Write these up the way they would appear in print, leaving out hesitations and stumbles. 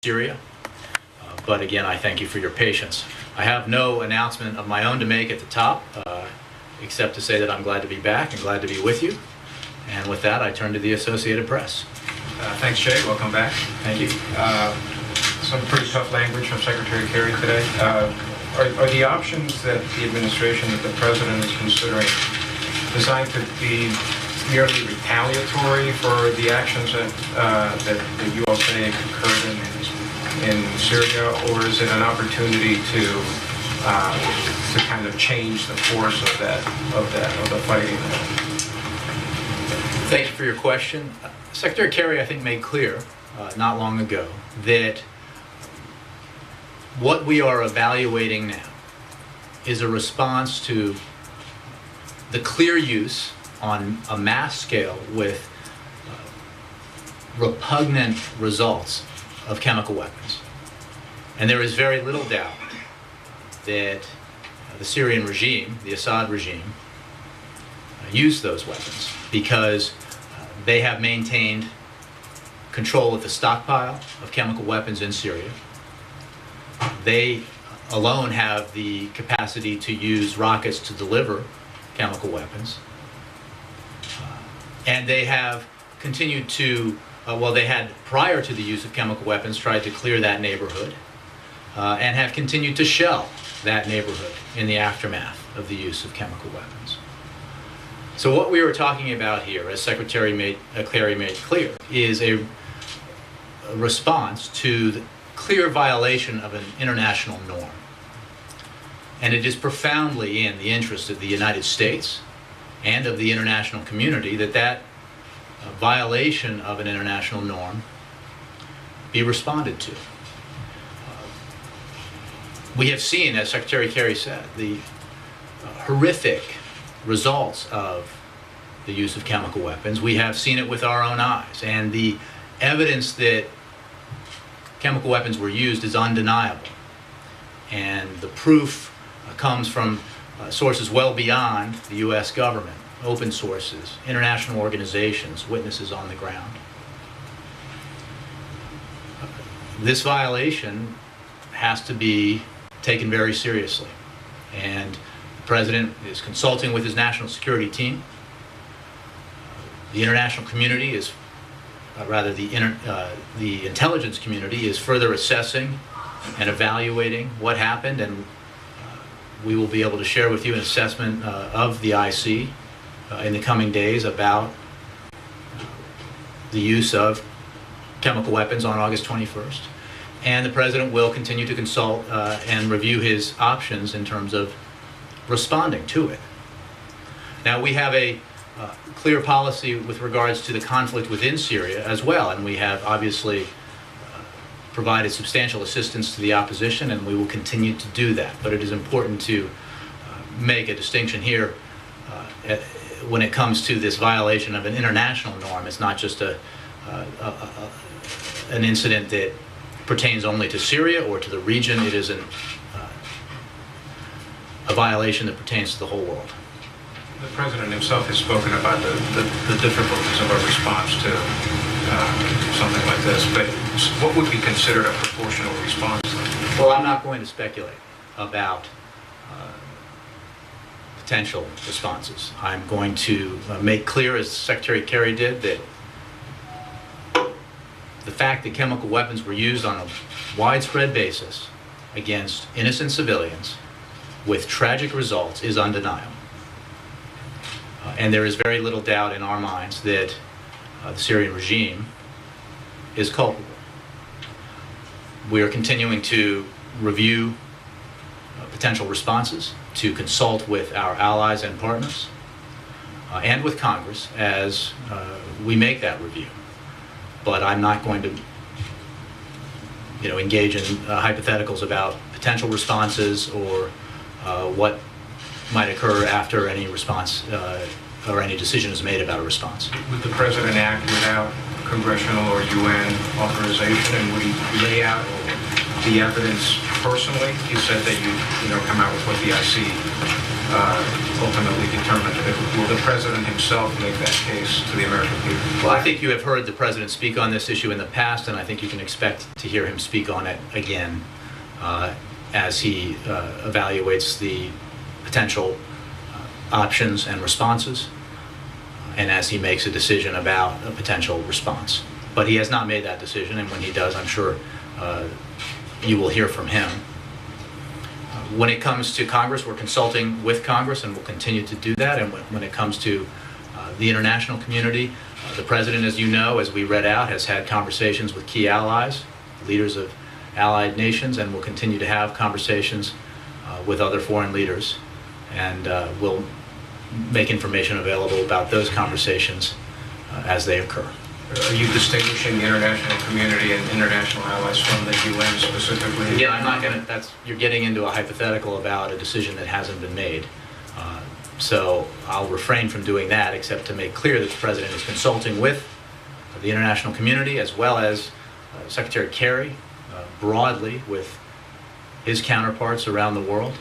Syria. But again, I thank you for your patience. I have no announcement of my own to make at the top, except to say that I'm glad to be back and glad to be with you. And with that, I turn to the Associated Press. Thanks, Jay. Welcome back. Thank you. Some pretty tough language from Secretary Kerry today. Are the options that the administration, that the president is considering, designed to be merely retaliatory for the actions that you all say occurred in Syria, or is it an opportunity to kind of change the course of the fighting? Thank you for your question. Secretary Kerry, I think, made clear not long ago that what we are evaluating now is a response to the clear use on a mass scale with repugnant results of chemical weapons. And there is very little doubt that the Syrian regime, the Assad regime, used those weapons because they have maintained control of the stockpile of chemical weapons in Syria. They alone have the capacity to use rockets to deliver chemical weapons. And they have continued to, they had, prior to the use of chemical weapons, tried to clear that neighborhood and have continued to shell that neighborhood in the aftermath of the use of chemical weapons. So what we were talking about here, as Secretary Kerry made clear, is a response to the clear violation of an international norm. And it is profoundly in the interest of the United States and of the international community that violation of an international norm be responded to. We have seen, as Secretary Kerry said, the horrific results of the use of chemical weapons. We have seen it with our own eyes, and the evidence that chemical weapons were used is undeniable. And the proof comes from sources well beyond the U.S. government, open sources, international organizations, witnesses on the ground. This violation has to be taken very seriously, and the President is consulting with his national security team. The international community is, the intelligence community is further assessing and evaluating what happened, and we will be able to share with you an assessment of the IC in the coming days about the use of chemical weapons on August 21st. And the President will continue to consult and review his options in terms of responding to it. Now, we have a clear policy with regards to the conflict within Syria as well, and we have obviously provided substantial assistance to the opposition, and we will continue to do that. But it is important to make a distinction here when it comes to this violation of an international norm. It's not just an incident that pertains only to Syria or to the region. It is a violation that pertains to the whole world. The President himself has spoken about the difficulties of a response to something like this, but what would be considered a proportional response? Well, I'm not going to speculate about potential responses. I'm going to make clear, as Secretary Kerry did, that the fact that chemical weapons were used on a widespread basis against innocent civilians with tragic results is undeniable. And there is very little doubt in our minds that the Syrian regime is culpable. We are continuing to review potential responses, to consult with our allies and partners, and with Congress as we make that review. But I'm not going to, engage in hypotheticals about potential responses or what might occur after any response or any decision is made about a response. Would the President act without congressional or UN authorization, and would he lay out the evidence personally? He said that you come out with what the IC ultimately determined? Will the president himself make that case to the American people? Well, I think you have heard the president speak on this issue in the past, and I think you can expect to hear him speak on it again as he evaluates the potential options and responses, and as he makes a decision about a potential response. But he has not made that decision, and when he does, I'm sure you will hear from him. When it comes to Congress, we're consulting with Congress, and we'll continue to do that. And when it comes to the international community, the president, as you know, as we read out, has had conversations with key allies, leaders of allied nations, and will continue to have conversations with other foreign leaders. And we'll make information available about those conversations as they occur. Are you distinguishing the international community and international allies from the UN specifically? Yeah, I'm not going to, you're getting into a hypothetical about a decision that hasn't been made. So I'll refrain from doing that, except to make clear that the president is consulting with the international community as well as Secretary Kerry, broadly with his counterparts around the world,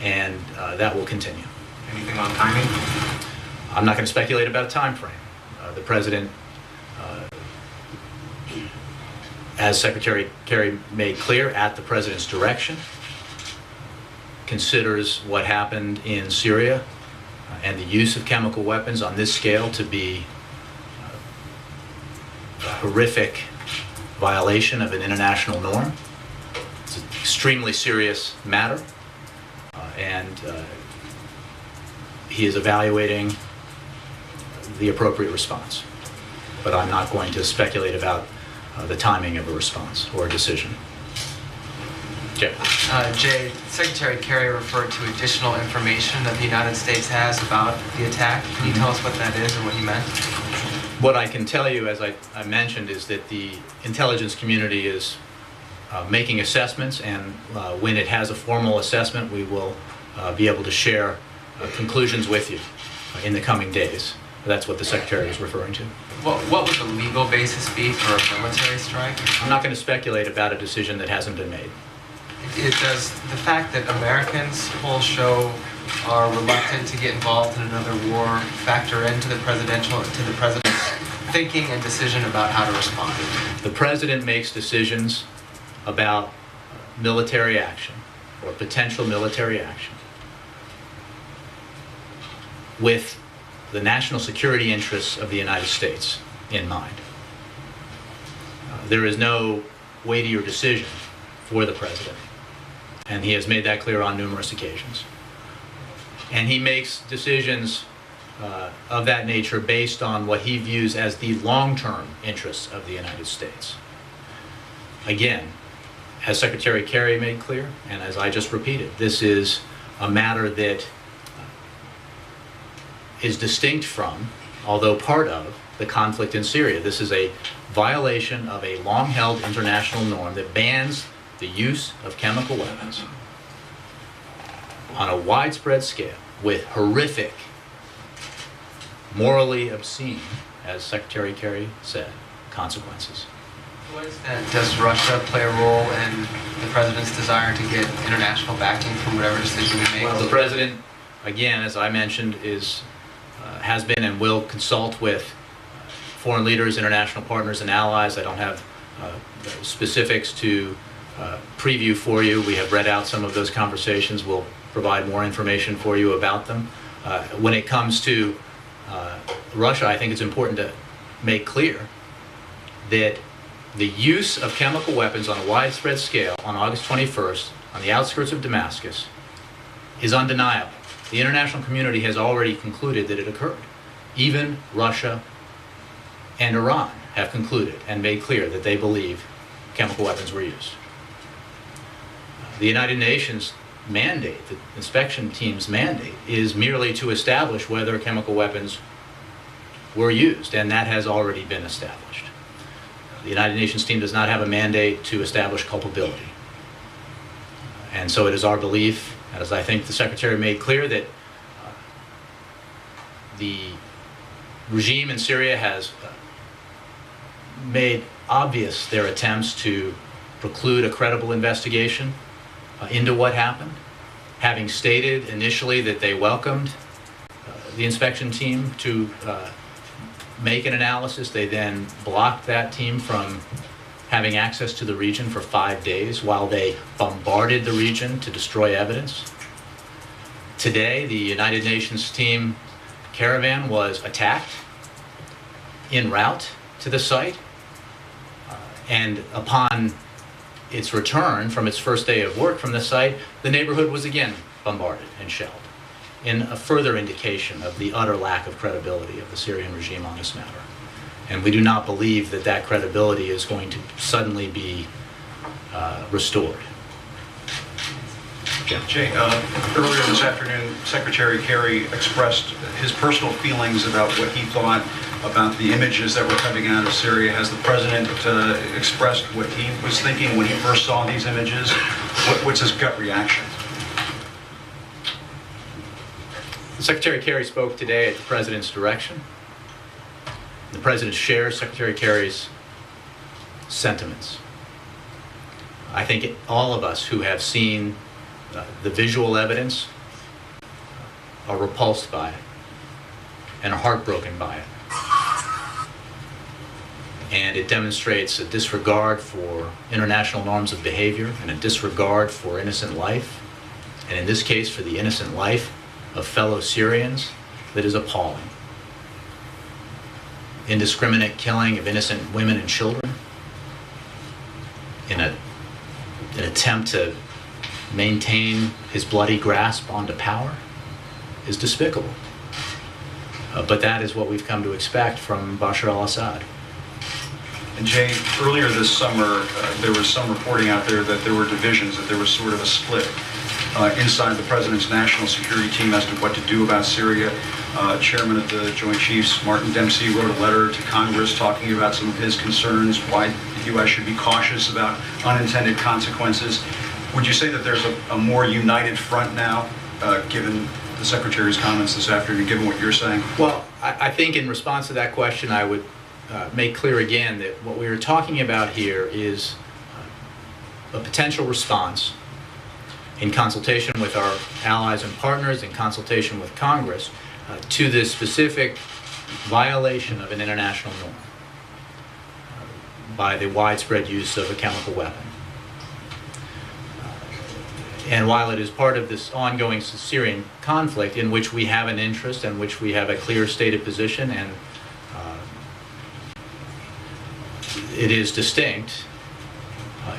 and that will continue. Anything on timing? I'm not going to speculate about a time frame. The president, as Secretary Kerry made clear, at the president's direction, considers what happened in Syria and the use of chemical weapons on this scale to be a horrific violation of an international norm. It's an extremely serious matter, and he is evaluating the appropriate response. But I'm not going to speculate about the timing of a response or a decision. Jay. Jay, Secretary Kerry referred to additional information that the United States has about the attack. Can you tell us what that is or what he meant? What I can tell you, as I mentioned, is that the intelligence community is making assessments, and when it has a formal assessment, we will be able to share conclusions with you in the coming days. That's what the Secretary is referring to. What would the legal basis be for a military strike? I'm not going to speculate about a decision that hasn't been made. Does the fact that Americans, polls show, are reluctant to get involved in another war factor into the president's thinking and decision about how to respond? The president makes decisions about military action or potential military action with the national security interests of the United States in mind. There is no weightier decision for the president, and he has made that clear on numerous occasions. And he makes decisions of that nature based on what he views as the long-term interests of the United States. Again, as Secretary Kerry made clear, and as I just repeated, this is a matter that is distinct from, although part of, the conflict in Syria. This is a violation of a long-held international norm that bans the use of chemical weapons on a widespread scale with horrific, morally obscene, as Secretary Kerry said, consequences. To what extent does Russia play a role in the president's desire to get international backing for whatever decision he makes? Well, the president, again, as I mentioned, has been and will consult with foreign leaders, international partners, and allies. I don't have specifics to preview for you. We have read out some of those conversations. We'll provide more information for you about them. When it comes to Russia, I think it's important to make clear that the use of chemical weapons on a widespread scale on August 21st on the outskirts of Damascus is undeniable. The international community has already concluded that it occurred. Even Russia and Iran have concluded and made clear that they believe chemical weapons were used. The United Nations mandate, the inspection team's mandate, is merely to establish whether chemical weapons were used, and that has already been established. The United Nations team does not have a mandate to establish culpability. And so it is our belief, as I think the Secretary made clear, that the regime in Syria has made obvious their attempts to preclude a credible investigation into what happened, having stated initially that they welcomed the inspection team to make an analysis, they then blocked that team from having access to the region for 5 days while they bombarded the region to destroy evidence. Today, the United Nations team caravan was attacked en route to the site, and upon its return from its first day of work from the site, the neighborhood was again bombarded and shelled, in a further indication of the utter lack of credibility of the Syrian regime on this matter. And we do not believe that that credibility is going to suddenly be restored. Jay, earlier this afternoon, Secretary Kerry expressed his personal feelings about what he thought about the images that were coming out of Syria. Has the president expressed what he was thinking when he first saw these images? What's his gut reaction? Secretary Kerry spoke today at the president's direction. The president shares Secretary Kerry's sentiments. I think all of us who have seen the visual evidence are repulsed by it and are heartbroken by it. And it demonstrates a disregard for international norms of behavior and a disregard for innocent life, and in this case for the innocent life of fellow Syrians, that is appalling. Indiscriminate killing of innocent women and children in an attempt to maintain his bloody grasp onto power is despicable. But that is what we've come to expect from Bashar al-Assad. And Jay, earlier this summer, there was some reporting out there that there were divisions, that there was sort of a split inside the president's national security team as to what to do about Syria. Chairman of the Joint Chiefs, Martin Dempsey, wrote a letter to Congress talking about some of his concerns, why the U.S. should be cautious about unintended consequences. Would you say that there's a more united front now, given the Secretary's comments this afternoon, given what you're saying? Well, I think in response to that question, I would make clear again that what we are talking about here is a potential response in consultation with our allies and partners, in consultation with Congress, to this specific violation of an international norm by the widespread use of a chemical weapon. And while it is part of this ongoing Syrian conflict in which we have an interest, in which we have a clear stated position, and it is distinct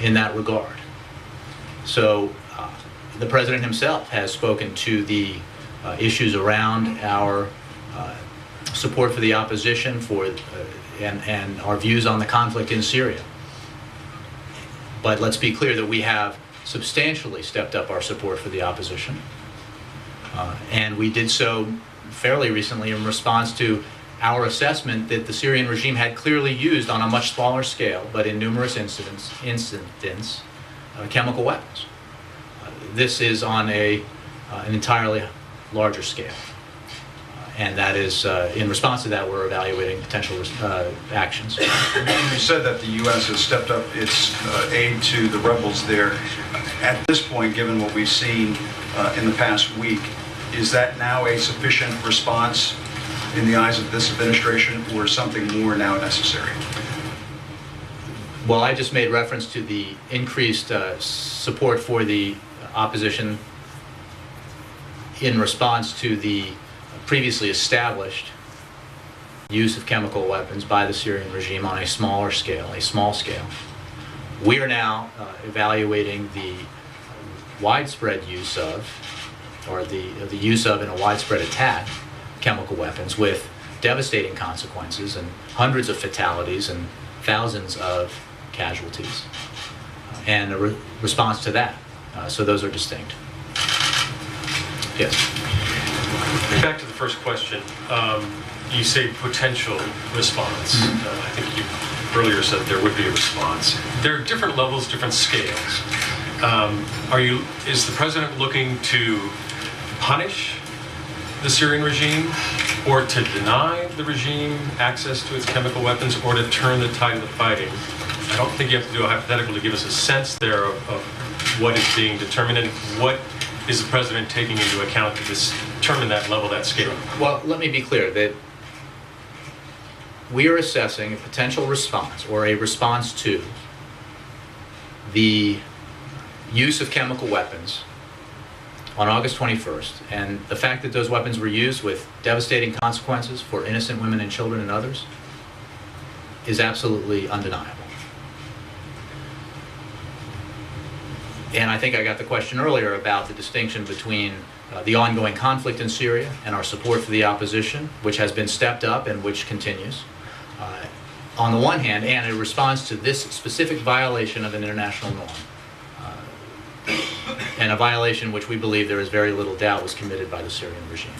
in that regard. So the President himself has spoken to the issues around our support for the opposition and our views on the conflict in Syria. But let's be clear that we have substantially stepped up our support for the opposition. And we did so fairly recently in response to our assessment that the Syrian regime had clearly used on a much smaller scale, but in numerous incidents, chemical weapons. This is on an entirely larger scale. And that is, in response to that, we're evaluating potential actions. You said that the U.S. has stepped up its aid to the rebels there. At this point, given what we've seen in the past week, is that now a sufficient response in the eyes of this administration, or is something more now necessary? Well, I just made reference to the increased support for the opposition in response to the previously established use of chemical weapons by the Syrian regime on a small scale. We are now evaluating the widespread use of, or the use of in a widespread attack, chemical weapons with devastating consequences and hundreds of fatalities and thousands of casualties, and a response to that. So those are distinct. Yes. Back to the first question. You say potential response. I think you earlier said there would be a response. There are different levels, different scales. Is the president looking to punish the Syrian regime, or to deny the regime access to its chemical weapons, or to turn the tide of the fighting? I don't think you have to do a hypothetical to give us a sense there of what is being determined and what is the president taking into account to determine that level, that scale? Well, let me be clear that we are assessing a potential response or a response to the use of chemical weapons on August 21st, and the fact that those weapons were used with devastating consequences for innocent women and children and others is absolutely undeniable. And I think I got the question earlier about the distinction between the ongoing conflict in Syria and our support for the opposition, which has been stepped up and which continues, on the one hand, and in response to this specific violation of an international norm, and a violation which we believe there is very little doubt was committed by the Syrian regime.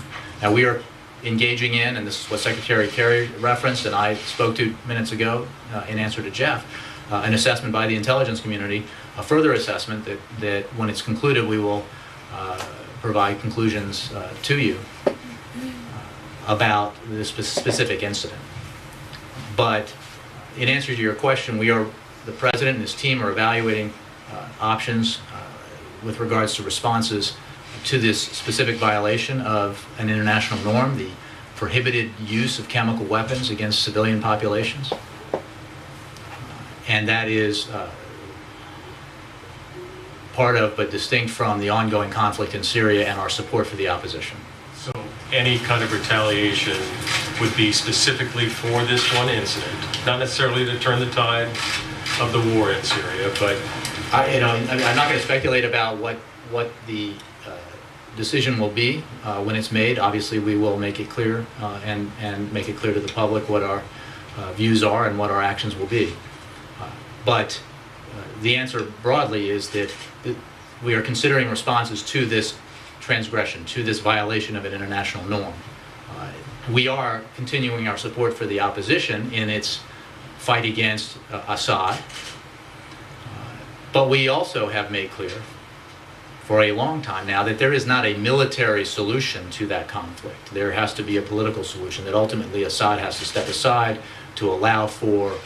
Now, we are engaging in, and this is what Secretary Kerry referenced and I spoke to minutes ago in answer to Jeff, an assessment by the intelligence community, a further assessment that when it's concluded we will provide conclusions to you about this specific incident. But in answer to your question, the President and his team are evaluating options with regards to responses to this specific violation of an international norm, the prohibited use of chemical weapons against civilian populations. And that is part of, but distinct from, the ongoing conflict in Syria and our support for the opposition. So any kind of retaliation would be specifically for this one incident, not necessarily to turn the tide of the war in Syria, but... I'm not going to speculate about what the decision will be when it's made. Obviously, we will make it clear and make it clear to the public what our views are and what our actions will be. But the answer broadly is that we are considering responses to this transgression, to this violation of an international norm. We are continuing our support for the opposition in its fight against Assad. But we also have made clear for a long time now that there is not a military solution to that conflict. There has to be a political solution, that ultimately Assad has to step aside to allow for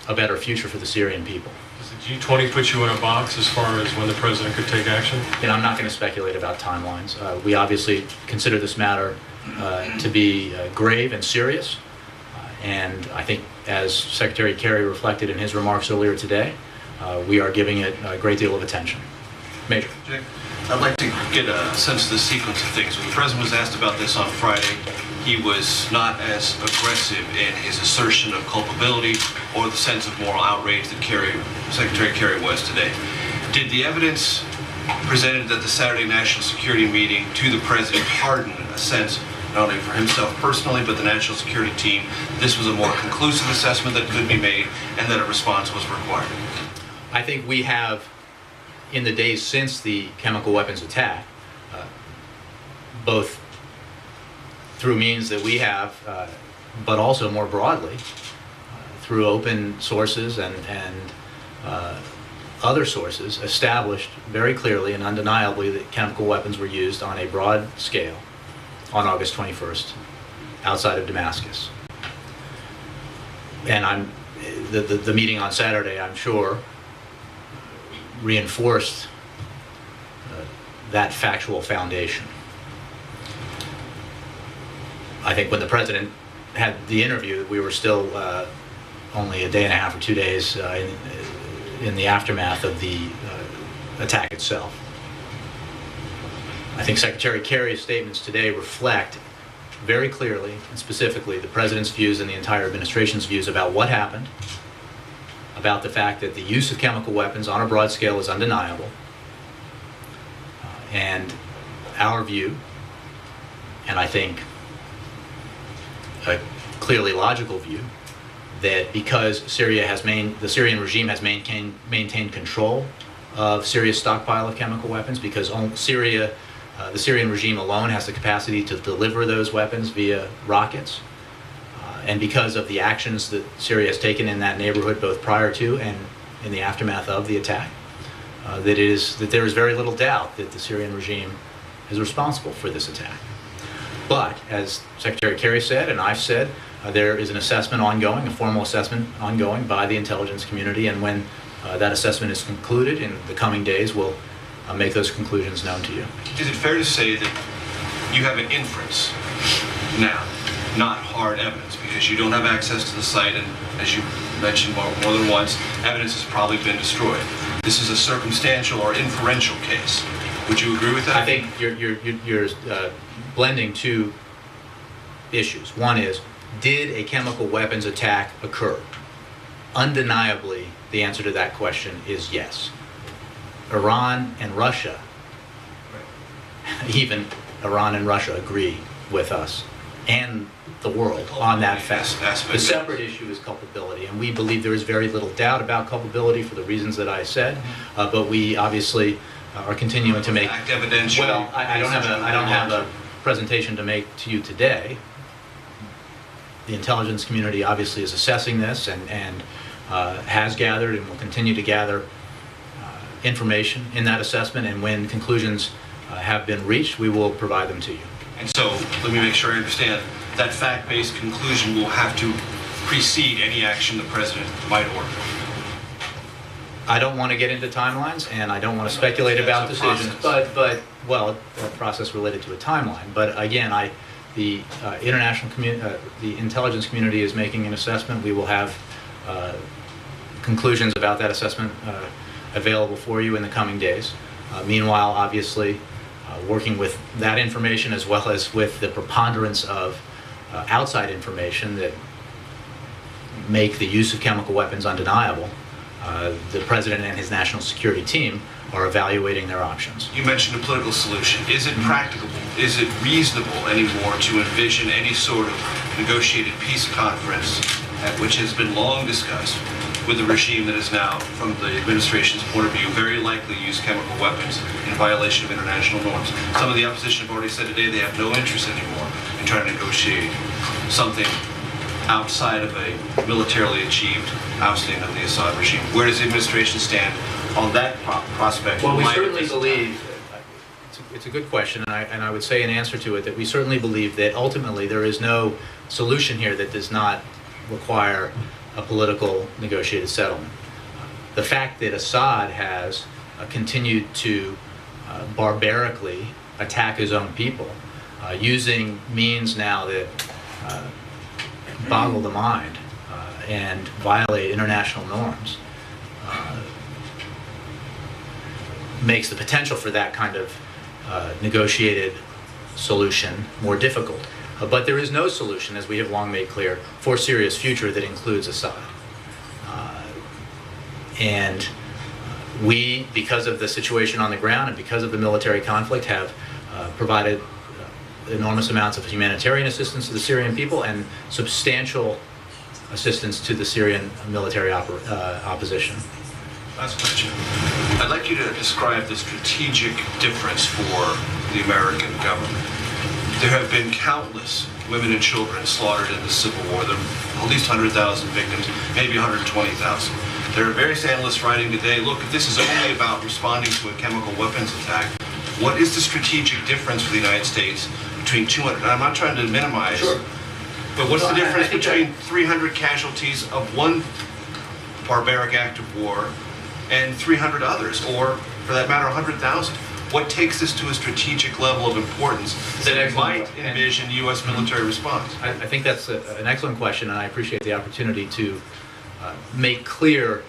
a better future for the Syrian people. Does the G20 put you in a box as far as when the president could take action? And I'm not going to speculate about timelines. We obviously consider this matter to be grave and serious. And I think, as Secretary Kerry reflected in his remarks earlier today, we are giving it a great deal of attention. Major. Jay, I'd like to get a sense of the sequence of things. When the president was asked about this on Friday, he was not as aggressive in his assertion of culpability or the sense of moral outrage that Secretary Kerry was today. Did the evidence presented at the Saturday National Security meeting to the president harden a sense, not only for himself personally, but the national security team, this was a more conclusive assessment that could be made and that a response was required? I think we have, in the days since the chemical weapons attack, both through means that we have, but also more broadly, through open sources and other sources, established very clearly and undeniably that chemical weapons were used on a broad scale on August 21st outside of Damascus. And the meeting on Saturday, I'm sure, reinforced that factual foundation. I think when the president had the interview, we were still only a day and a half or 2 days in the aftermath of the attack itself. I think Secretary Kerry's statements today reflect very clearly and specifically the president's views and the entire administration's views about what happened, about the fact that the use of chemical weapons on a broad scale is undeniable, and our view, and I think a clearly logical view, that because the Syrian regime has maintained control of Syria's stockpile of chemical weapons, because the Syrian regime alone has the capacity to deliver those weapons via rockets, and because of the actions that Syria has taken in that neighborhood both prior to and in the aftermath of the attack, that there is very little doubt that the Syrian regime is responsible for this attack. But, as Secretary Kerry said, and I've said, there is an assessment ongoing, a formal assessment ongoing by the intelligence community, and when that assessment is concluded in the coming days, we'll make those conclusions known to you. Is it fair to say that you have an inference now, not hard evidence, because you don't have access to the site, and as you mentioned more than once, evidence has probably been destroyed. This is a circumstantial or inferential case. Would you agree with that? I think you're blending two issues. One is, did a chemical weapons attack occur? Undeniably, the answer to that question is yes. Iran and Russia, even Iran and Russia agree with us and the world on that fact. The separate issue is culpability, and we believe there is very little doubt about culpability for the reasons that I said, but we obviously are continuing to make... Well, I don't have a presentation to make to you today. The intelligence community obviously is assessing this and has gathered and will continue to gather information in that assessment, and when conclusions have been reached, we will provide them to you. And so, let me make sure I understand, that fact-based conclusion will have to precede any action the President might order. I don't want to get into timelines, and I don't want to speculate about decisions, but well, a process related to a timeline. But again, the international community, the intelligence community is making an assessment. We will have conclusions about that assessment available for you in the coming days. Meanwhile, obviously, working with that information as well as with the preponderance of outside information that make the use of chemical weapons undeniable, the President and his national security team are evaluating their options. You mentioned a political solution. Is it practicable? Is it reasonable anymore to envision any sort of negotiated peace conference, which has been long discussed, with a regime that is now, from the administration's point of view, very likely use chemical weapons in violation of international norms? Some of the opposition have already said today they have no interest anymore in trying to negotiate something outside of a militarily achieved ousting of the Assad regime. Where does the administration stand on that prospect? Well, we certainly believe, it's a good question, and I would say in answer to it that we certainly believe that ultimately there is no solution here that does not require a political negotiated settlement. The fact that Assad has continued to barbarically attack his own people, using means now that boggle the mind and violate international norms, makes the potential for that kind of negotiated solution more difficult. But there is no solution, as we have long made clear, for Syria's future that includes Assad. And we, because of the situation on the ground and because of the military conflict, have provided enormous amounts of humanitarian assistance to the Syrian people and substantial assistance to the Syrian military opposition. Last question. I'd like you to describe the strategic difference for the American government. There have been countless women and children slaughtered in the Civil War. There are at least 100,000 victims, maybe 120,000. There are various analysts writing today, look, if this is only about responding to a chemical weapons attack, what is the strategic difference for the United States between 200, and I'm not trying to minimize, Sure. but what's the difference between 300 casualties of one barbaric act of war and 300 others, or for that matter, 100,000? What takes this to a strategic level of importance that might envision U.S. military response? I think that's an excellent question, and I appreciate the opportunity to make clear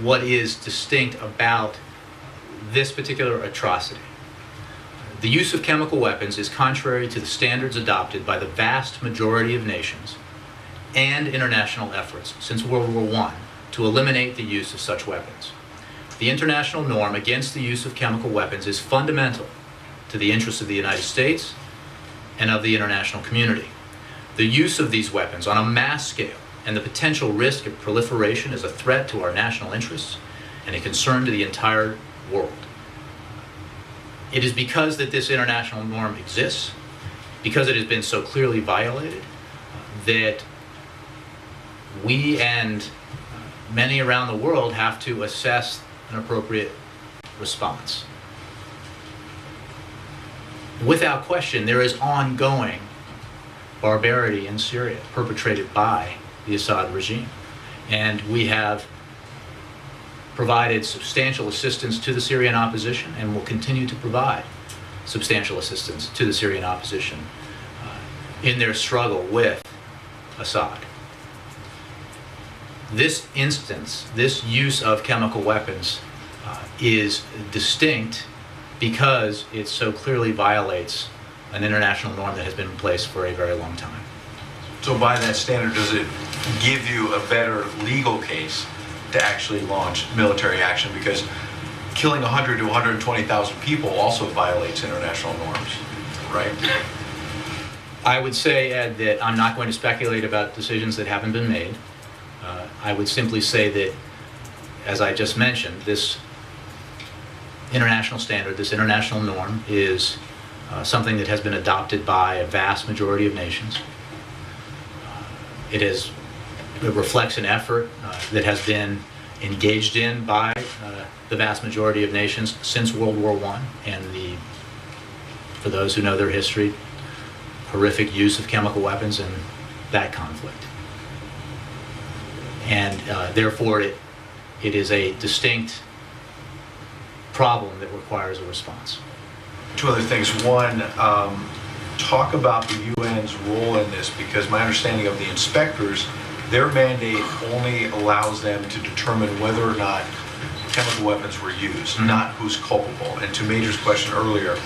what is distinct about this particular atrocity. The use of chemical weapons is contrary to the standards adopted by the vast majority of nations and international efforts since World War I to eliminate the use of such weapons. The international norm against the use of chemical weapons is fundamental to the interests of the United States and of the international community. The use of these weapons on a mass scale and the potential risk of proliferation is a threat to our national interests and a concern to the entire world. It is because that this international norm exists, because it has been so clearly violated, that we and many around the world have to assess an appropriate response. Without question, there is ongoing barbarity in Syria perpetrated by the Assad regime. And we have provided substantial assistance to the Syrian opposition and will continue to provide substantial assistance to the Syrian opposition in their struggle with Assad. This instance, this use of chemical weapons is distinct because it so clearly violates an international norm that has been in place for a very long time. So by that standard, does it give you a better legal case to actually launch military action? Because killing 100 to 120,000 people also violates international norms, right? I would say, Ed, that I'm not going to speculate about decisions that haven't been made. I would simply say that, as I just mentioned, this international standard, this international norm is something that has been adopted by a vast majority of nations. It reflects an effort that has been engaged in by the vast majority of nations since World War I, and for those who know their history, horrific use of chemical weapons in that conflict. And therefore it is a distinct problem that requires a response. Two other things. One, talk about the UN's role in this, because my understanding of the inspectors, their mandate only allows them to determine whether or not chemical weapons were used, not who's culpable. And to Major's question earlier,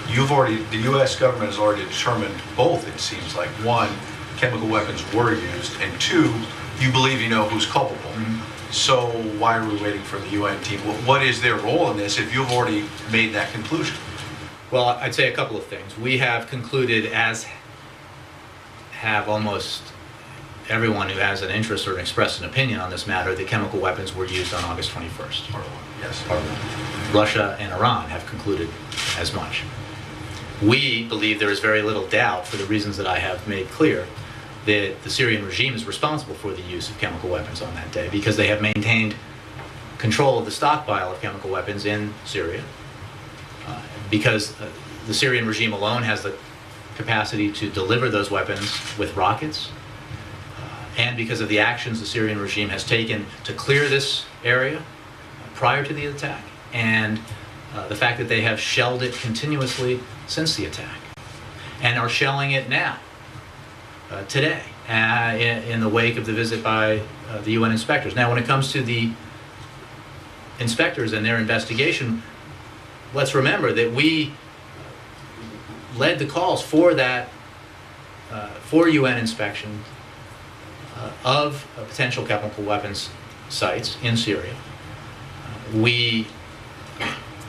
the U.S. government has already determined both, it seems like. One, chemical weapons were used, and two, you believe you know who's culpable. So why are we waiting for the UN team? What is their role in this if you've already made that conclusion? Well, I'd say a couple of things. We have concluded, as have almost everyone who has an interest or expressed an opinion on this matter, that chemical weapons were used on August 21st. Yes. Russia and Iran have concluded as much. We believe there is very little doubt, for the reasons that I have made clear, that the Syrian regime is responsible for the use of chemical weapons on that day, because they have maintained control of the stockpile of chemical weapons in Syria, because the Syrian regime alone has the capacity to deliver those weapons with rockets, and because of the actions the Syrian regime has taken to clear this area prior to the attack, and the fact that they have shelled it continuously since the attack, and are shelling it now, today, in the wake of the visit by the UN inspectors. Now, when it comes to the inspectors and their investigation, let's remember that we led the calls for that, for UN inspection of potential chemical weapons sites in Syria. We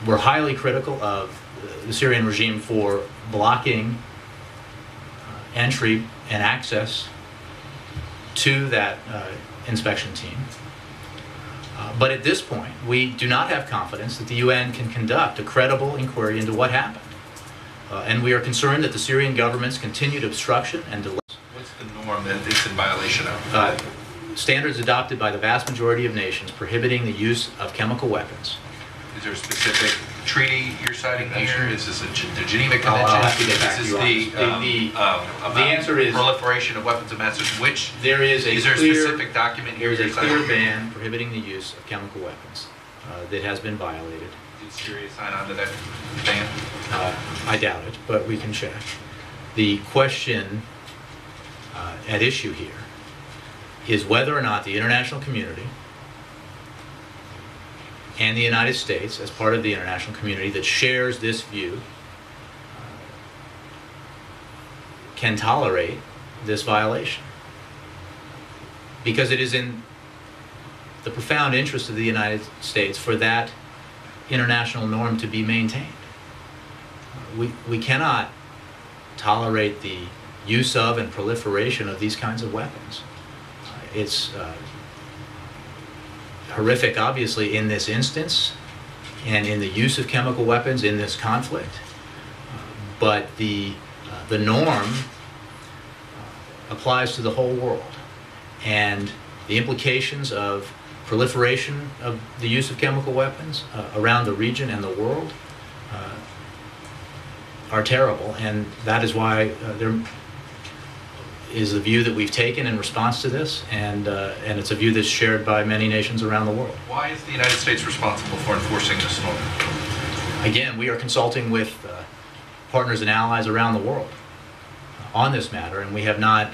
were highly critical of the Syrian regime for blocking entry and access to that inspection team. But at this point, we do not have confidence that the UN can conduct a credible inquiry into what happened. And we are concerned that the Syrian government's continued obstruction and delay. What's the norm that it's in violation of? Standards adopted by the vast majority of nations prohibiting the use of chemical weapons. Is there a specific treaty you're citing here? Is this the Geneva Convention? I'll have to get back to Is you this on this. The answer is proliferation of weapons of mass destruction. Which is there a specific document here? There is a clear ban prohibiting the use of chemical weapons that has been violated. Did Syria sign on to that ban? I doubt it, but we can check. The question at issue here is whether or not the international community and the United States, as part of the international community that shares this view, can tolerate this violation. Because it is in the profound interest of the United States for that international norm to be maintained. We cannot tolerate the use of and proliferation of these kinds of weapons. It's horrific, obviously, in this instance, and in the use of chemical weapons in this conflict. But the norm applies to the whole world, and the implications of proliferation of the use of chemical weapons around the region and the world are terrible, and that is why there is the view that we've taken in response to this, and it's a view that's shared by many nations around the world. Why is the United States responsible for enforcing this law? Again, we are consulting with partners and allies around the world on this matter, and we have not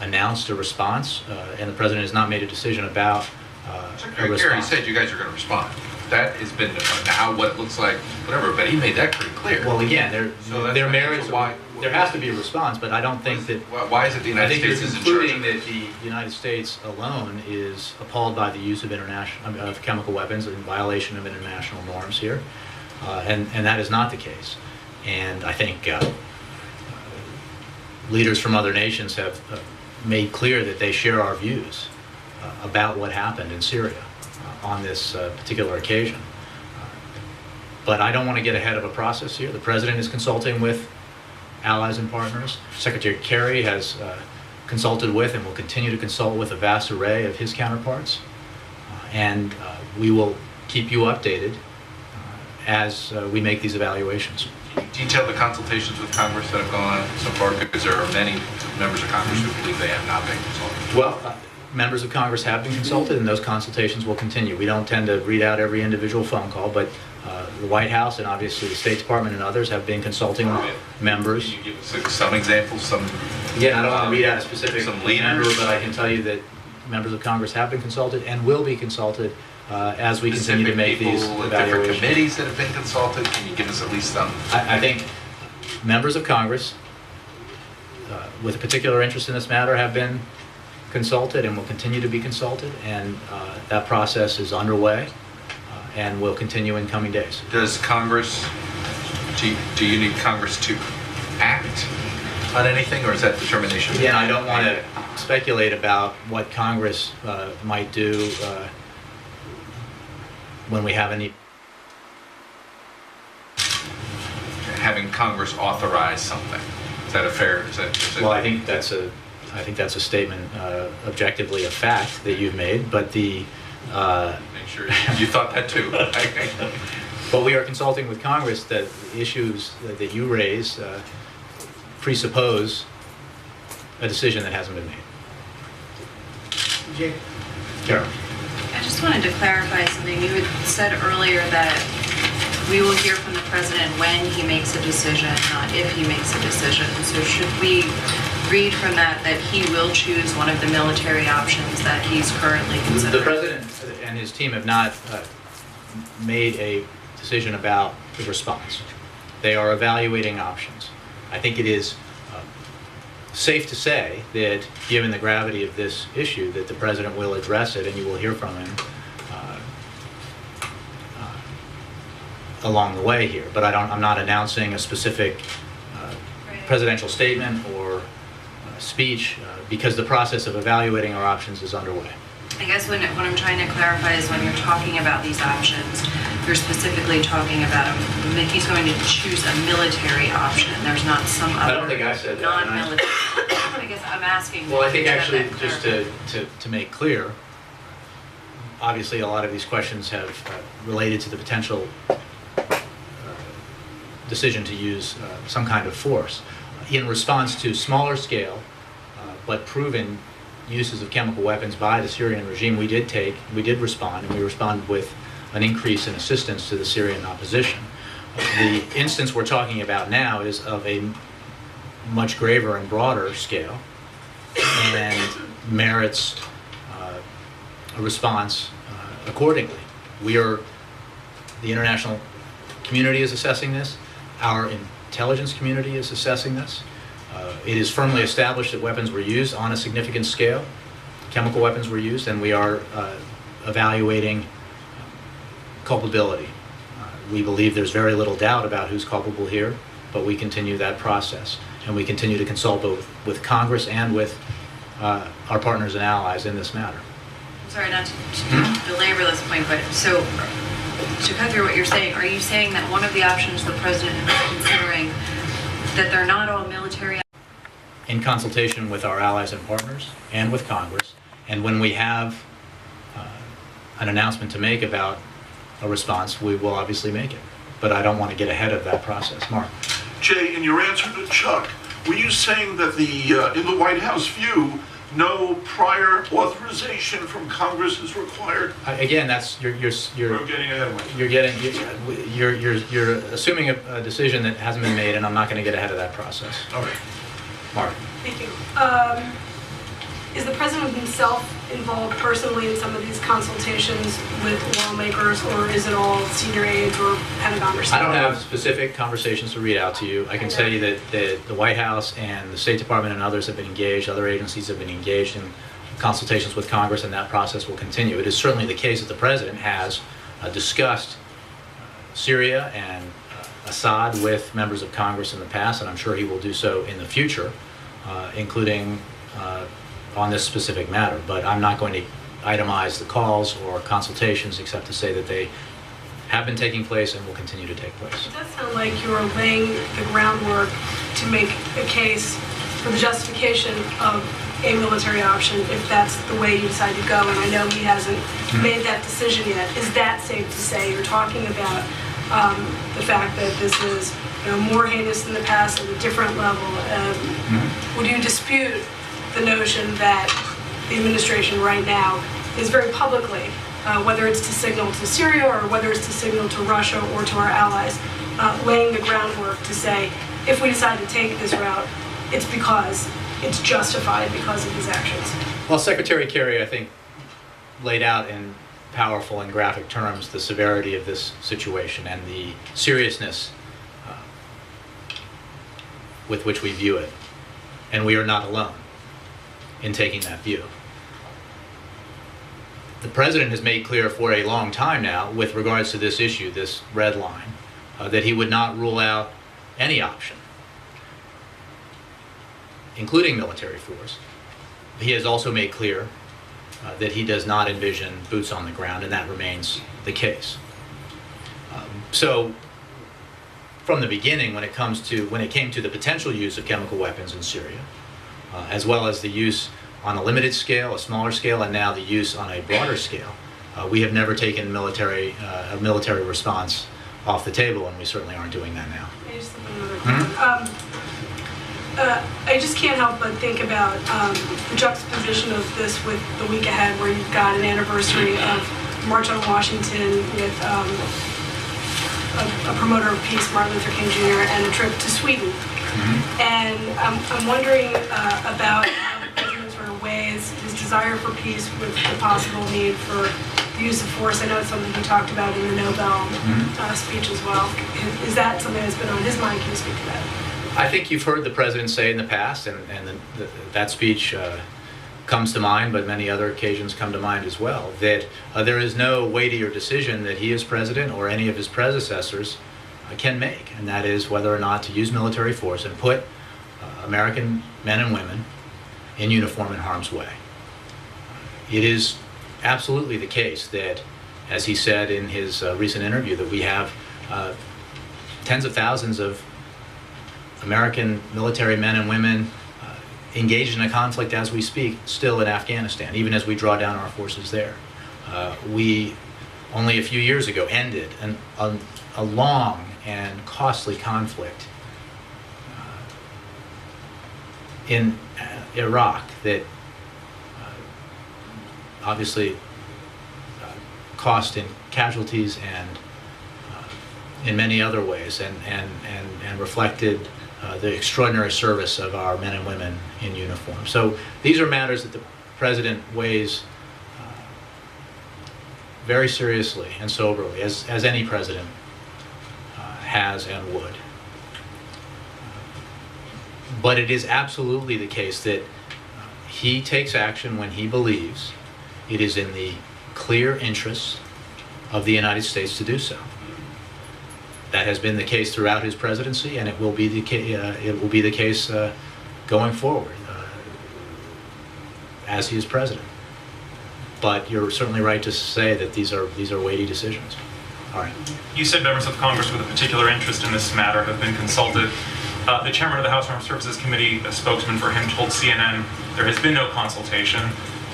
announced a response, and the President has not made a decision about a Secretary Kerry response. said you guys are going to respond. That has been now what it looks like, whatever, but he made that pretty clear. Well, again, So that's there my merits. answer. Why- There has to be a response, but I don't think that. Why is it the I United think you're States is in charge concluding of that it? the United States alone is appalled by the use of of chemical weapons in violation of international norms here, and that is not the case. And I think leaders from other nations have made clear that they share our views about what happened in Syria on this particular occasion. But I don't want to get ahead of a process here. The President is consulting with allies and partners. Secretary Kerry has consulted with and will continue to consult with a vast array of his counterparts. And we will keep you updated as we make these evaluations. Detail the consultations with Congress that have gone on so far, because there are many members of Congress who believe they have not been consulted. Well, members of Congress have been consulted, and those consultations will continue. We don't tend to read out every individual phone call, but the White House and obviously the State Department and others have been consulting members. Can you give us some examples, some... Again, I don't want to read out a specific Some member, leaders. but I can tell you that members of Congress have been consulted and will be consulted as we continue to make these Different evaluations. committees that have been consulted? Can you give us at least some? I think members of Congress with a particular interest in this matter have been consulted and will continue to be consulted, and that process is underway and will continue in coming days. Does Congress, do you need Congress to act on anything, or is that determination? Again, I don't want to speculate about what Congress might do when we have any. Having Congress authorize something, is that a fair? Well, I think that's a statement objectively a fact that you've made, but the. Make sure you thought that too. But we are consulting with Congress that issues that you raise presuppose a decision that hasn't been made. Carol. I just wanted to clarify something. You had said earlier that we will hear from the President when he makes a decision, not if he makes a decision. So should we read from that he will choose one of the military options that he's currently considering? The President and his team have not made a decision about the response. They are evaluating options. I think it is safe to say that, given the gravity of this issue, that the President will address it and you will hear from him along the way here. But I'm not announcing a specific presidential statement or speech because the process of evaluating our options is underway. I guess what I'm trying to clarify is when you're talking about these options, you're specifically talking about that he's going to choose a military option. There's not some other I don't think I said that. non-military. I guess I'm asking. Well, I think to have actually, that just to make clear, obviously a lot of these questions have related to the potential decision to use some kind of force. In response to smaller scale, but proven uses of chemical weapons by the Syrian regime, we did respond, and we responded with an increase in assistance to the Syrian opposition. The instance we're talking about now is of a much graver and broader scale and merits a response accordingly. The international community is assessing this. Our intelligence community is assessing this. It is firmly established that weapons were used on a significant scale. Chemical weapons were used, and we are evaluating culpability. We believe there's very little doubt about who's culpable here, but we continue that process. And we continue to consult both with Congress and with our partners and allies in this matter. Sorry, not to belabor this point, but so to cut through what you're saying, are you saying that one of the options the President is considering, that they're not all military? In consultation with our allies and partners and with Congress, and when we have an announcement to make about a response, we will obviously make it. But I don't want to get ahead of that process. Mark. Jay, in your answer to Chuck, were you saying that in the White House view, no prior authorization from Congress is required? Again, that's you're I'm getting ahead of myself. you're assuming a decision that hasn't been made, and I'm not going to get ahead of that process. All right. Mark. Thank you. Is the president himself involved personally in some of these consultations with lawmakers, or is it all senior aides or Pentagon or I something? don't have specific conversations to read out to you. I can tell you that the White House and the State Department and others have been engaged, other agencies have been engaged in consultations with Congress, and that process will continue. It is certainly the case that the president has discussed Syria and Assad with members of Congress in the past, and I'm sure he will do so in the future, including on this specific matter. But I'm not going to itemize the calls or consultations except to say that they have been taking place and will continue to take place. It does sound like you're laying the groundwork to make a case for the justification of a military option if that's the way you decide to go. And I know he hasn't made that decision yet. Is that safe to say? You're talking about the fact that this is more heinous than the past at a different level. Would you dispute the notion that the administration right now is very publicly, whether it's to signal to Syria or whether it's to signal to Russia or to our allies, laying the groundwork to say, if we decide to take this route, it's because it's justified because of his actions? Well, Secretary Kerry, I think, laid out in powerful and graphic terms the severity of this situation and the seriousness with which we view it. And we are not alone in taking that view. The president has made clear for a long time now, with regards to this issue, this red line, that he would not rule out any option, including military force. He has also made clear that he does not envision boots on the ground, and that remains the case. So, from the beginning, when it came to the potential use of chemical weapons in Syria, as well as the use on a limited scale, a smaller scale, and now the use on a broader scale, we have never taken a military response off the table, and we certainly aren't doing that now. I just have another question. I just can't help but think about the juxtaposition of this with the week ahead, where you've got an anniversary of March on Washington with a promoter of peace, Martin Luther King Jr., and a trip to Sweden. And I'm wondering about how the president sort of weighs his desire for peace with the possible need for the use of force. I know it's something he talked about in the Nobel speech as well. Is that something that's been on his mind? Can you speak to that? I think you've heard the president say in the past, and that speech comes to mind, but many other occasions come to mind as well, that there is no weightier decision that he as president or any of his predecessors can make, and that is whether or not to use military force and put American men and women in uniform in harm's way. It is absolutely the case that, as he said in his recent interview, that we have tens of thousands of American military men and women engaged in a conflict as we speak, still in Afghanistan, even as we draw down our forces there. We, only a few years ago, ended a long and costly conflict in Iraq that obviously cost in casualties and in many other ways, and reflected the extraordinary service of our men and women in uniform. So these are matters that the president weighs very seriously and soberly, as any president has and would. But it is absolutely the case that he takes action when he believes it is in the clear interests of the United States to do so. That has been the case throughout his presidency, and it will be the case going forward as he is president. But you're certainly right to say that these are weighty decisions. All right. You said members of Congress with a particular interest in this matter have been consulted. The chairman of the House Armed Services Committee, a spokesman for him, told CNN there has been no consultation.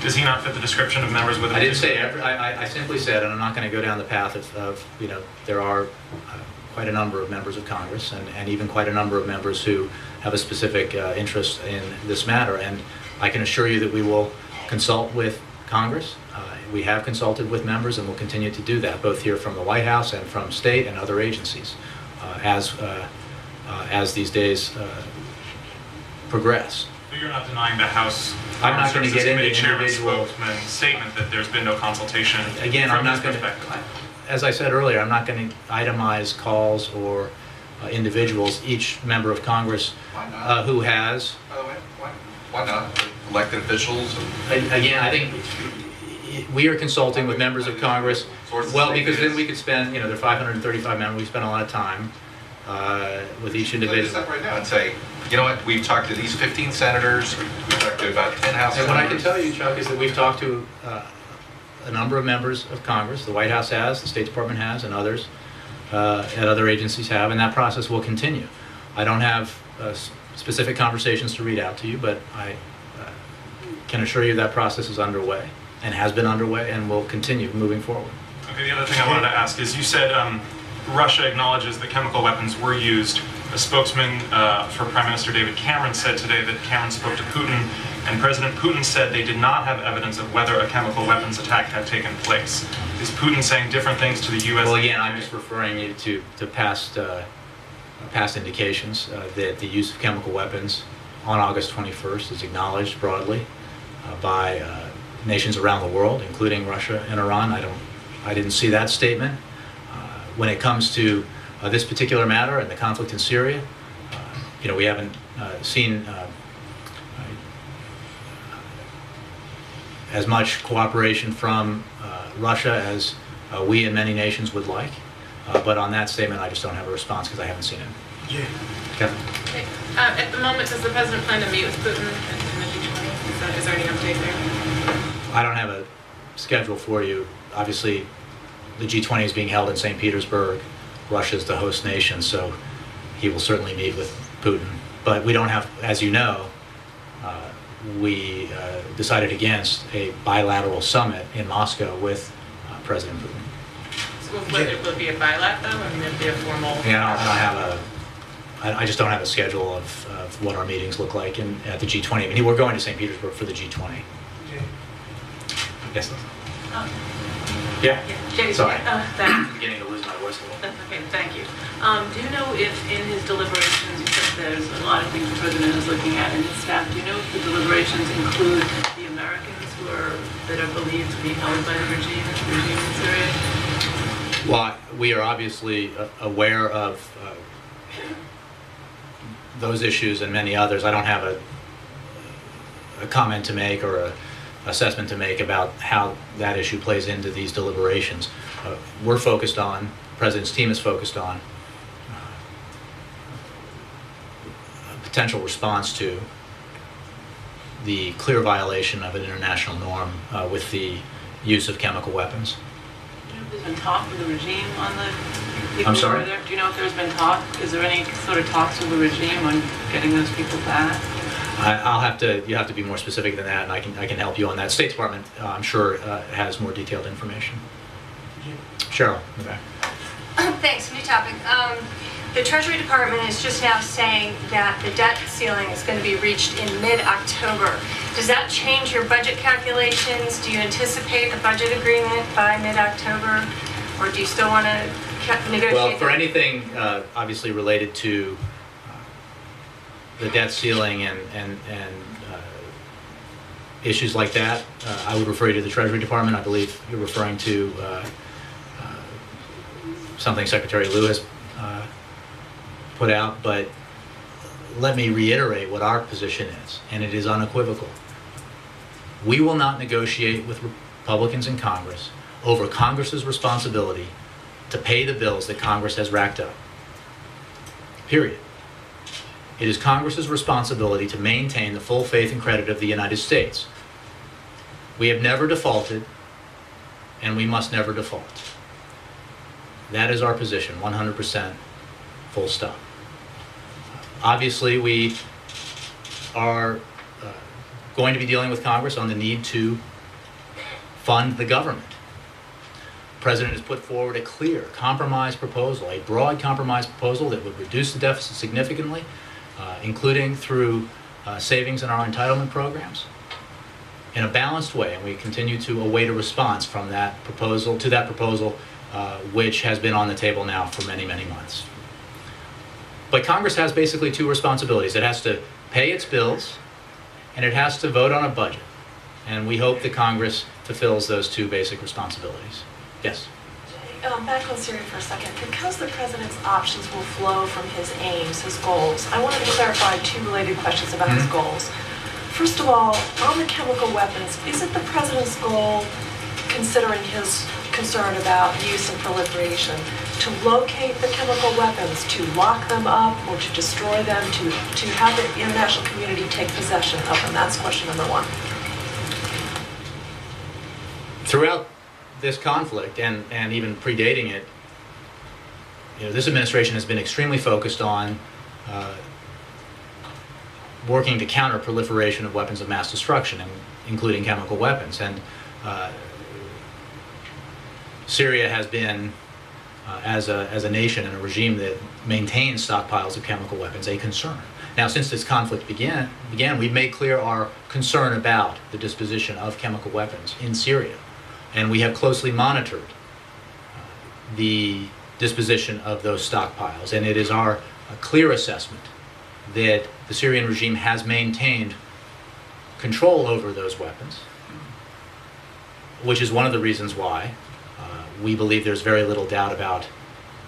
Does he not fit the description of members with a I didn't say I simply said, and I'm not going to go down the path of there are quite a number of members of Congress and even quite a number of members who have a specific interest in this matter. And I can assure you that we will consult with Congress. We have consulted with members and will continue to do that, both here from the White House and from state and other agencies as these days progress. But you're not denying the House I'm not going to get into chairman's individual spokesman's statement that there's been no consultation. Again, from I'm not his going to, perspective. as I said earlier, I'm not going to itemize calls or individuals. Each member of Congress Why not? who has, By the way, why not? Elected officials and... again, I think we are consulting with members of Congress. Well, because then we could spend, there are 535 members, we spend a lot of time with each Let's individual. stop right now and say, you know what, we've talked to these 15 senators, we've talked to about 10 House And what I can members. tell you, Chuck, is that we've talked to a number of members of Congress. The White House has, the State Department has, and others, and other agencies have, and that process will continue. I don't have specific conversations to read out to you, but I can assure you that process is underway and has been underway and will continue moving forward. Okay, the other thing I wanted to ask is, you said Russia acknowledges that chemical weapons were used. A spokesman for Prime Minister David Cameron said today that Cameron spoke to Putin, and President Putin said they did not have evidence of whether a chemical weapons attack had taken place. Is Putin saying different things to the U.S.? Well, again, I'm just referring you to past indications that the use of chemical weapons on August 21st is acknowledged broadly by nations around the world, including Russia and Iran. I didn't see that statement. When it comes to this particular matter and the conflict in Syria, we haven't seen as much cooperation from Russia as we and many nations would like. But on that statement, I just don't have a response because I haven't seen it. Yeah. Kevin? Okay. At the moment, does the president plan to meet with Putin in the G20? Is there any update there? I don't have a schedule for you. Obviously, the G20 is being held in St. Petersburg. Russia is the host nation, so he will certainly meet with Putin. But we don't have, as you know, we decided against a bilateral summit in Moscow with President Putin. So will it be a bilat, though? I mean, it'll be a formal... Yeah, I just don't have a schedule of what our meetings look like at the G20. I mean, we're going to St. Petersburg for the G20. Yes. Yeah. Jay, Sorry. thanks. I'm beginning to lose my voice a little. That's okay, thank you. Do you know if in his deliberations, you said there's a lot of things the president is looking at and his staff, do you know if the deliberations include the Americans that are believed to be held by the regime in Syria? Well, we are obviously aware of those issues and many others. I don't have a comment to make or a assessment to make about how that issue plays into these deliberations. We're focused on, the President's team is focused on a potential response to the clear violation of an international norm with the use of chemical weapons. Do you know if there's been talk with the regime on the people I'm who sorry? are there? Do you know if there's been talk? Is there any sort of talks with the regime on getting those people back? You have to be more specific than that, and I can help you on that. State Department, I'm sure, has more detailed information. Cheryl, in the back. Thanks, new topic. The Treasury Department is just now saying that the debt ceiling is going to be reached in mid-October. Does that change your budget calculations? Do you anticipate a budget agreement by mid-October? Or do you still want to negotiate? Well, for anything obviously related to the debt ceiling and issues like that, I would refer you to the Treasury Department. I believe you're referring to something Secretary Lew has put out, but let me reiterate what our position is, and it is unequivocal. We will not negotiate with Republicans in Congress over Congress's responsibility to pay the bills that Congress has racked up. Period. It is Congress's responsibility to maintain the full faith and credit of the United States. We have never defaulted, and we must never default. That is our position, 100%, full stop. Obviously, we are going to be dealing with Congress on the need to fund the government. President has put forward a clear compromise proposal, a broad compromise proposal that would reduce the deficit significantly, including through savings in our entitlement programs, in a balanced way, and we continue to await a response from that proposal which has been on the table now for many, many months. But Congress has basically two responsibilities. It has to pay its bills, and it has to vote on a budget. And we hope that Congress fulfills those two basic responsibilities. Yes? Back on Syria for a second. Because the president's options will flow from his aims, his goals, I wanted to clarify two related questions about his goals. First of all, on the chemical weapons, is it the president's goal, considering his concern about use and proliferation, to locate the chemical weapons, to lock them up, or to destroy them, to have the international community take possession of them? That's question number one. Throughout this conflict, and even predating it, this administration has been extremely focused on working to counter proliferation of weapons of mass destruction, including chemical weapons. And Syria has been, as a nation and a regime that maintains stockpiles of chemical weapons, a concern. Now, since this conflict began, we've made clear our concern about the disposition of chemical weapons in Syria. And we have closely monitored the disposition of those stockpiles. And it is our clear assessment that the Syrian regime has maintained control over those weapons, which is one of the reasons why we believe there's very little doubt about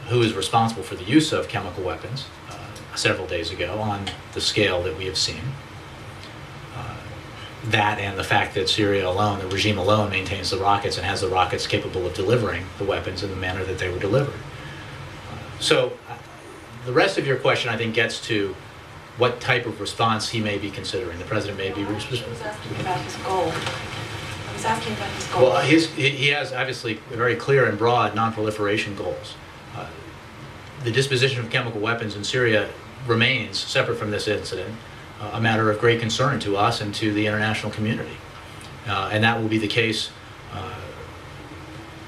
who is responsible for the use of chemical weapons several days ago on the scale that we have seen. That and the fact that Syria alone, the regime alone, maintains the rockets and has the rockets capable of delivering the weapons in the manner that they were delivered. So the rest of your question, I think, gets to what type of response he may be considering. The president may be... I was asking about his goal. I was asking about his goal. Well, he has obviously very clear and broad non-proliferation goals. The disposition of chemical weapons in Syria remains, separate from this incident, a matter of great concern to us and to the international community. And that will be the case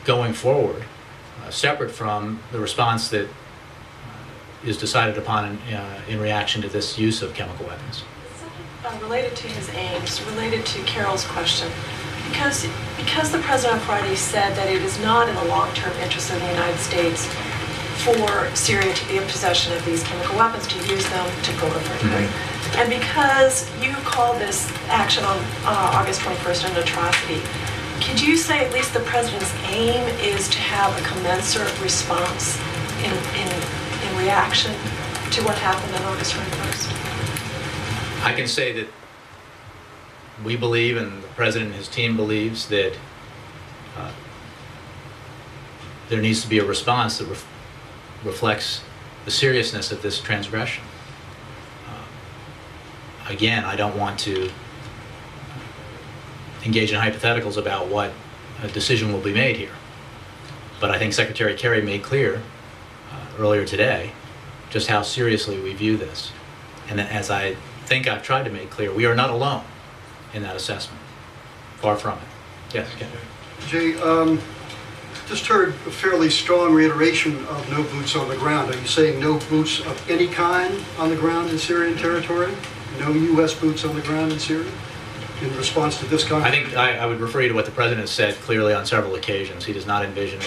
going forward, separate from the response that is decided upon in reaction to this use of chemical weapons. Related to his aims, related to Carol's question, because the president on Friday said that it is not in the long-term interest of the United States for Syria to be in possession of these chemical weapons, to use them to proliferate. And because you called this action on August 21st an atrocity, could you say at least the president's aim is to have a commensurate response in reaction to what happened on August 21st? I can say that we believe, and the president and his team believes, that there needs to be a response that reflects the seriousness of this transgression. Again, I don't want to engage in hypotheticals about what a decision will be made here. But I think Secretary Kerry made clear earlier today just how seriously we view this. And as I think I've tried to make clear, we are not alone in that assessment. Far from it. Yes, Ken. Jay, just heard a fairly strong reiteration of no boots on the ground. Are you saying no boots of any kind on the ground in Syrian territory? No U.S. boots on the ground in Syria in response to this conflict? I think I would refer you to what the president said clearly on several occasions. He does not envision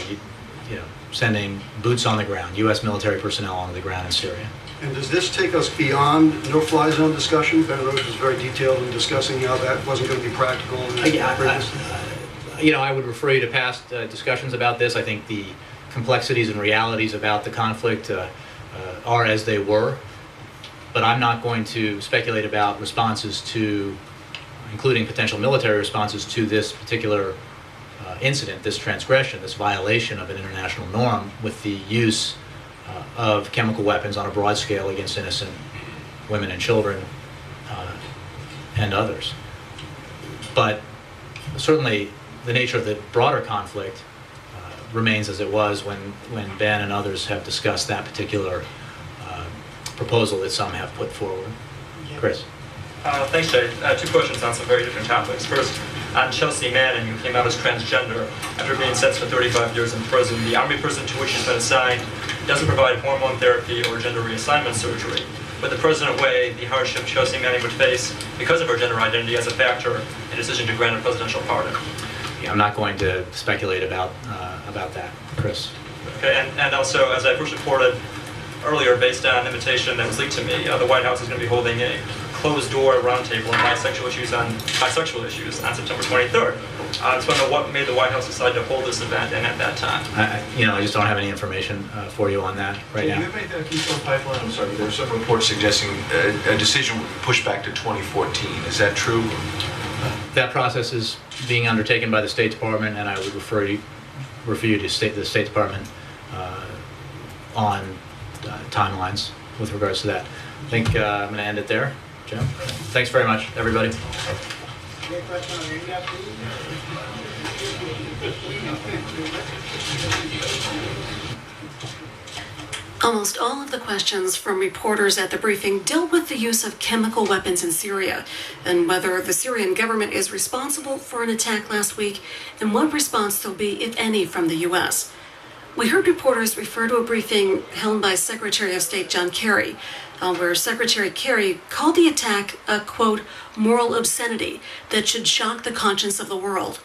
sending boots on the ground, U.S. military personnel on the ground in Syria. And does this take us beyond no-fly zone discussion? Ben Rhodes was very detailed in discussing how that wasn't going to be practical. I would refer you to past discussions about this. I think the complexities and realities about the conflict are as they were. But I'm not going to speculate about responses to, including potential military responses to this particular incident, this transgression, this violation of an international norm with the use of chemical weapons on a broad scale against innocent women and children and others. But certainly the nature of the broader conflict remains as it was when Ben and others have discussed that particular proposal that some have put forward. Chris. Thanks, Jay. Two questions on some very different topics. First, And Chelsea Manning, who came out as transgender after being sentenced to 35 years in prison. The Army prison to which she's been assigned doesn't provide hormone therapy or gender reassignment surgery. But the President weighed the hardship Chelsea Manning would face because of her gender identity as a factor in the decision to grant a presidential pardon. Yeah, I'm not going to speculate about that, Chris. Okay, and also, as I first reported earlier, based on an invitation that was leaked to me, the White House is going to be holding a closed-door roundtable on bisexual issues on September 23rd. I just want to know what made the White House decide to hold this event and at that time. I just don't have any information for you on that right now. Do you have anything on Keystone Pipeline? I'm sorry, there are some reports suggesting a decision would be pushed back to 2014. Is that true? That process is being undertaken by the State Department, and I would refer you to the State Department on timelines with regards to that. I think I'm going to end it there. Jim? Thanks very much, everybody. Almost all of the questions from reporters at the briefing dealt with the use of chemical weapons in Syria and whether the Syrian government is responsible for an attack last week and what response there'll be, if any, from the U.S. We heard reporters refer to a briefing held by Secretary of State John Kerry, where Secretary Kerry called the attack a, quote, moral obscenity that should shock the conscience of the world.